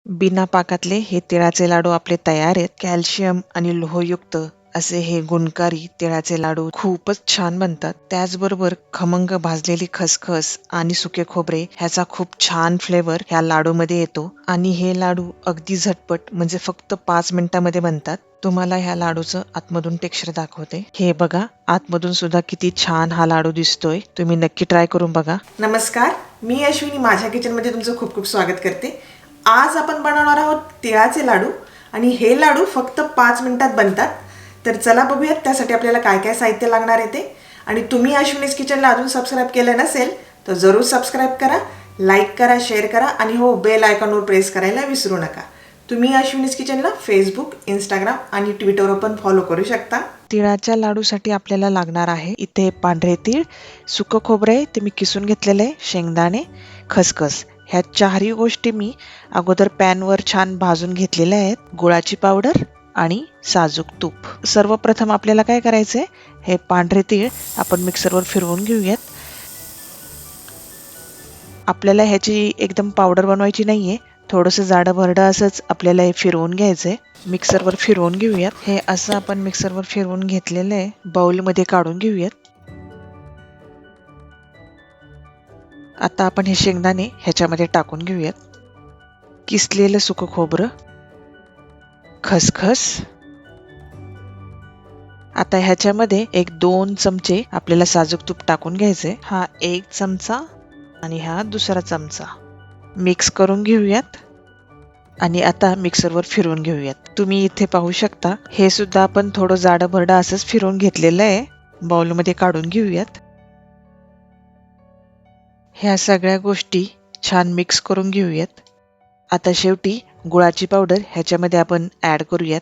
बिना पाकातले हे तिळाचे लाडू आपले तयार आहेत. कॅल्शियम आणि लोहयुक्त असे हे गुणकारी तिळाचे लाडू खूपच छान बनतात. त्याचबरोबर खमंग भाजलेली खसखस आणि सुके खोबरे ह्याचा खूप छान फ्लेवर ह्या लाडू मध्ये येतो आणि हे लाडू अगदी झटपट म्हणजे फक्त 5 मिनिटांमध्ये बनतात. तुम्हाला ह्या लाडूचं आतमधून टेक्स्चर दाखवते. हे बघा, आतमधून सुद्धा किती छान हा लाडू दिसतोय. तुम्ही नक्की ट्राय करून बघा. नमस्कार, मी अश्विनी माझ्या किचनमध्ये तुमचं खूप खूप स्वागत करते. आज आपण बनवणार आहोत तिळाचे लाडू आणि हे लाडू फक्त 5 मिनिटात बनतात. तर चला बघूयात त्यासाठी आपल्याला काय काय साहित्य लागणार आहे ते. आणि तुम्ही अश्विनीज किचनला अजून सबस्क्राईब केलं नसेल तर जरूर सबस्क्राईब करा, लाईक करा, शेअर करा आणि हो, बेल आयकॉनवर प्रेस करायला विसरू नका. तुम्ही अश्विनीज किचनला फेसबुक, इंस्टाग्राम आणि ट्विटरवर पण फॉलो करू शकता. तिळाच्या लाडूसाठी आपल्याला लागणार आहे इथे पांढरे तीळ, सुकं खोबरे ते मी किसून घेतलेले, शेंगदाणे, खसखस. ह्या चारही गोष्टी मी अगोदर पॅनवर छान भाजून घेतलेल्या आहेत. गुळाची पावडर आणि साजूक तूप. सर्वप्रथम आपल्याला काय करायचंय, हे पांढरे तीळ आपण मिक्सरवर फिरवून घेऊयात. आपल्याला ह्याची एकदम पावडर बनवायची नाहीये, थोडंसं जाडं भरडं असंच आपल्याला हे फिरवून घ्यायचंय. मिक्सरवर फिरवून घेऊयात. हे असं आपण मिक्सरवर फिरवून घेतलेलं आहे. बाउलमध्ये काढून घेऊयात. आता आपण हे शेंगदाणे ह्याच्यामध्ये टाकून घेऊयात. किसलेलं सुकं खोबरं, खसखस. आता ह्याच्यामध्ये 1-2 चमचे आपल्याला साजूक तूप टाकून घ्यायचे. हा 1 चमचा आणि हा दुसरा चमचा. मिक्स करून घेऊयात आणि आता मिक्सरवर फिरवून घेऊयात. तुम्ही इथे पाहू शकता, हे सुद्धा आपण थोडं जाडं भरडं असंच फिरवून घेतलेलं आहे. बाउलमध्ये काढून घेऊयात. ह्या सगळ्या गोष्टी छान मिक्स करून घेऊयात. आता शेवटी गुळाची पावडर ह्याच्यामध्ये आपण ऍड करूयात.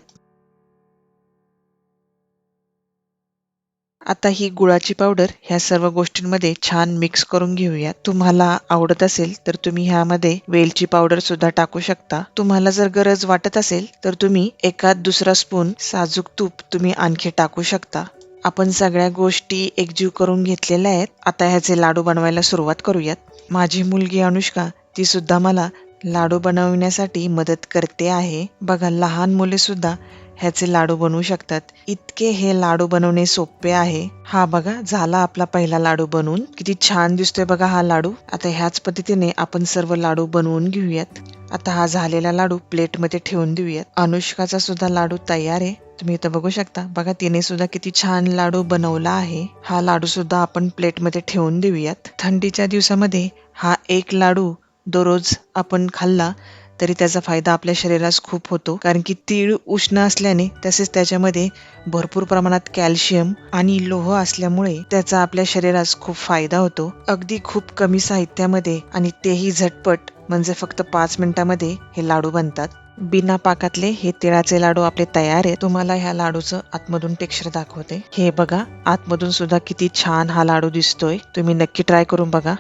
आता ही गुळाची पावडर ह्या सर्व गोष्टींमध्ये छान मिक्स करून घेऊयात. तुम्हाला आवडत असेल तर तुम्ही ह्यामध्ये वेलची पावडर सुद्धा टाकू शकता. तुम्हाला जर गरज वाटत असेल तर तुम्ही एखाद दुसरा स्पून साजूक तूप तुम्ही आणखी टाकू शकता. आपण सगळ्या गोष्टी एकजीव करून घेतलेल्या आहेत. आता ह्याचे लाडू बनवायला सुरुवात करूयात. माझी मुलगी अनुष्का ती सुद्धा मला लाडू बनवण्यासाठी मदत करते आहे. बघा, लहान मुले सुद्धा ह्याचे लाडू बनवू शकतात. इतके हे लाडू बनवणे सोपे आहे. हा बघा, झाला आपला पहिला लाडू बनवून. किती छान दिसतोय बघा हा लाडू. आता ह्याच पद्धतीने आपण सर्व लाडू बनवून घेऊयात. आता हा झालेला लाडू प्लेटमध्ये ठेवून देऊयात. अनुष्काचा सुद्धा लाडू तयार आहे. तुम्ही इथं बघू शकता. बघा, तिने सुद्धा किती छान लाडू बनवला आहे. हा लाडू सुद्धा आपण प्लेटमध्ये ठेवून देऊयात. थंडीच्या दिवसामध्ये हा एक लाडू दररोज आपण खाल्ला तरी त्याचा फायदा आपल्या शरीरास खूप होतो. कारण की तीळ उष्ण असल्याने तसेच त्याच्यामध्ये भरपूर प्रमाणात कॅल्शियम आणि लोह असल्यामुळे त्याचा आपल्या शरीरास खूप फायदा होतो. अगदी खूप कमी साहित्यामध्ये आणि तेही झटपट, म्हणजे फक्त 5 मिनिटांमध्ये हे लाडू बनतात. बिना पाकातले हे तिळाचे लाडू आपले तयार आहेत. तुम्हाला ह्या लाडूचं आतमधून टेक्स्चर दाखवते. हे बघा, आतमधून सुद्धा किती छान हा लाडू दिसतोय. तुम्ही नक्की ट्राय करून बघा.